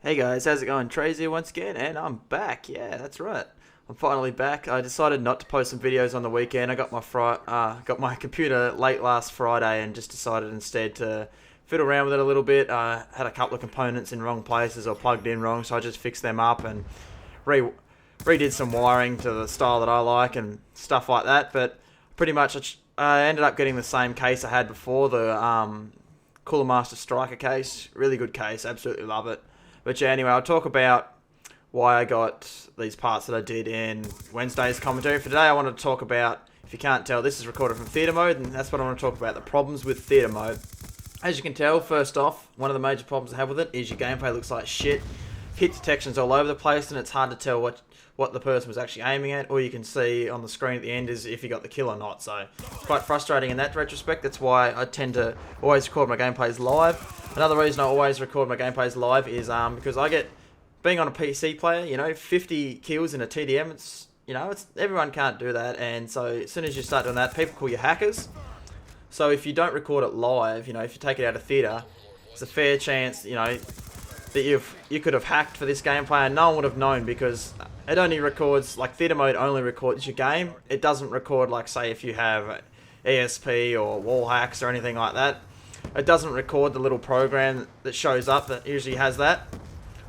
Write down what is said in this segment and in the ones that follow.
Hey guys, how's it going? Trey's here once again, and I'm back. Yeah, that's right. I'm finally back. I decided not to post some videos on the weekend. I got my computer late last Friday, and just decided instead to fiddle around with it a little bit. I had a couple of components in wrong places or plugged in wrong, so I just fixed them up and redid some wiring to the style that I like and stuff like that. But pretty much, I ended up getting the same case I had before, the Cooler Master Striker case. Really good case. Absolutely love it. But yeah, anyway, I'll talk about why I got these parts that I did in Wednesday's commentary. For today, I want to talk about, if you can't tell, this is recorded from theatre mode, and that's what I want to talk about, the problems with theatre mode. As you can tell, first off, one of the major problems I have with it is your gameplay looks like shit. Hit detection's all over the place, and it's hard to tell what the person was actually aiming at. All you can see on the screen at the end is if you got the kill or not. So, quite frustrating in that retrospect. That's why I tend to always record my gameplays live. Another reason I always record my gameplays live is because I get, being on a PC player, 50 kills in a TDM, everyone can't do that. And so as soon as you start doing that, people call you hackers. So if you don't record it live, if you take it out of theatre, there's a fair chance, that you could have hacked for this gameplay and no one would have known, because it only records, like theatre mode only records your game. It doesn't record, like, say if you have ESP or wall hacks or anything like that. It doesn't record the little program that shows up that usually has that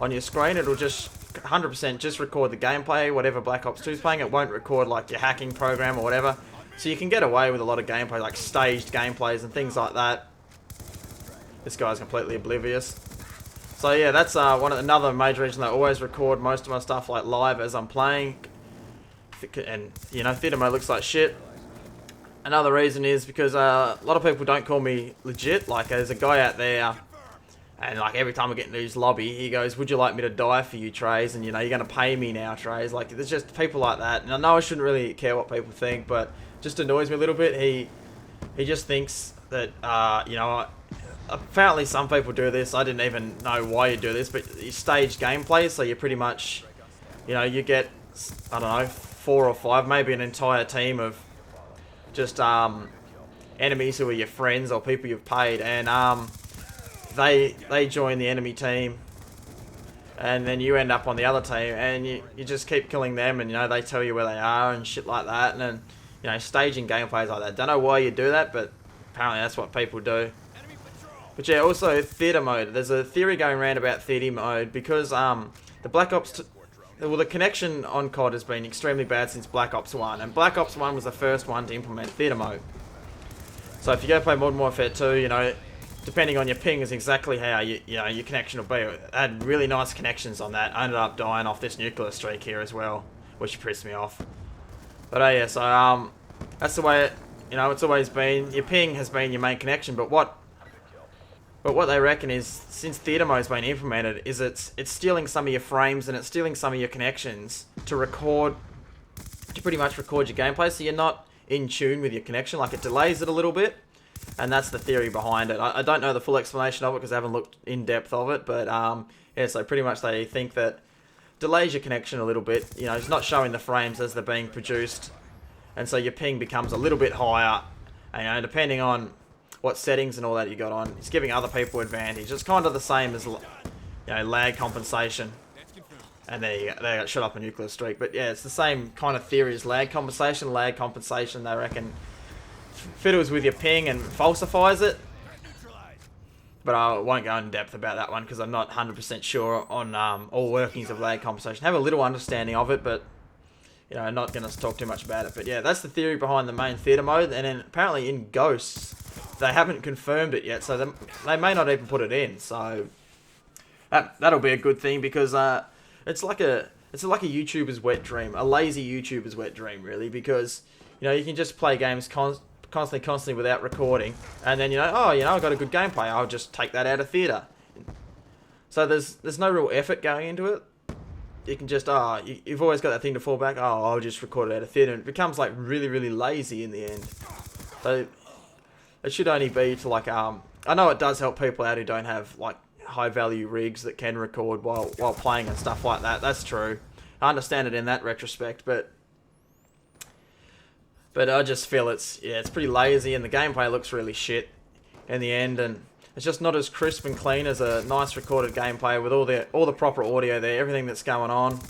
on your screen. It'll just 100% just record the gameplay, whatever Black Ops 2 is playing. It won't record like your hacking program or whatever. So you can get away with a lot of gameplay, like staged gameplays and things like that. This guy's completely oblivious. So yeah, that's another major reason I always record most of my stuff like live as I'm playing. And theatre mode looks like shit. Another reason is because a lot of people don't call me legit. Like, there's a guy out there, and like every time I get into his lobby, he goes, "Would you like me to die for you, Trays? And you're going to pay me now, Trays." Like, there's just people like that. And I know I shouldn't really care what people think, but it just annoys me a little bit. He just thinks that, apparently some people do this. I didn't even know why you do this, but you stage gameplay, so you pretty much, you get, I don't know, 4 or 5, maybe an entire team of just enemies who are your friends or people you've paid, and they join the enemy team, and then you end up on the other team, and you just keep killing them, and they tell you where they are and shit like that. And then staging gameplays like that, don't know why you do that, but apparently that's what people do. But yeah, also theatre mode, there's a theory going around about theatre mode because the Black Ops the connection on COD has been extremely bad since Black Ops 1, and Black Ops 1 was the first one to implement theatre mode. So if you go play Modern Warfare 2, depending on your ping is exactly how your connection will be. I had really nice connections on that. I ended up dying off this nuclear streak here as well, which pissed me off. But yeah, so that's the way it's always been. Your ping has been your main connection, but what they reckon is, since theatre mode's been implemented, is it's stealing some of your frames and it's stealing some of your connections to pretty much record your gameplay, so you're not in tune with your connection. Like, it delays it a little bit, and that's the theory behind it. I don't know the full explanation of it because I haven't looked in depth of it, but yeah, so pretty much they think that delays your connection a little bit. It's not showing the frames as they're being produced, and so your ping becomes a little bit higher, and depending on what settings and all that you got on, it's giving other people advantage. It's kind of the same as lag compensation. And there you go, they got shot up a nuclear streak. But yeah, it's the same kind of theory as lag compensation. Lag compensation, they reckon, fiddles with your ping and falsifies it. But I won't go in depth about that one because I'm not 100% sure on all workings of lag compensation. I have a little understanding of it, but I'm not going to talk too much about it. But yeah, that's the theory behind the main theatre mode. And then apparently in Ghosts, they haven't confirmed it yet, so they may not even put it in. So that'll be a good thing, because it's like a YouTuber's wet dream, a lazy YouTuber's wet dream, really, because you can just play games constantly without recording, and then I got a good gameplay, I'll just take that out of theatre. So there's no real effort going into it. You can just you've always got that thing to fall back. I'll just record it out of theatre, and it becomes like really, really lazy in the end. So it should only be to like I know it does help people out who don't have like high value rigs that can record while playing and stuff like that. That's true. I understand it in that retrospect, but I just feel it's pretty lazy, and the gameplay looks really shit in the end. And It's just not as crisp and clean as a nice recorded gameplay with all the proper audio there, everything that's going on.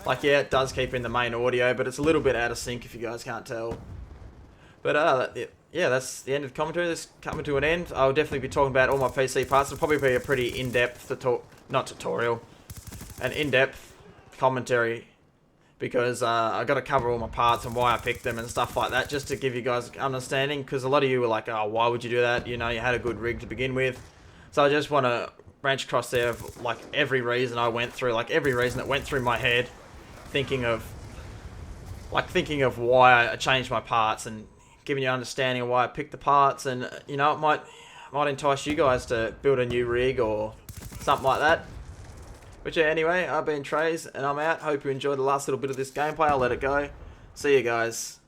Like, yeah, it does keep in the main audio, but it's a little bit out of sync if you guys can't tell. But yeah, that's the end of the commentary. This is coming to an end. I'll definitely be talking about all my PC parts. It'll probably be a pretty in-depth an in-depth commentary, because I got to cover all my parts and why I picked them and stuff like that, just to give you guys understanding. Because a lot of you were like, "Oh, why would you do that? You know, you had a good rig to begin with." So I just want to branch across there of like every reason I went through, like every reason that went through my head, thinking of why I changed my parts and giving you an understanding of why I picked the parts, and you know, it might entice you guys to build a new rig or something like that. But yeah, anyway, I've been Traze, and I'm out. Hope you enjoyed the last little bit of this gameplay. I'll let it go. See you guys.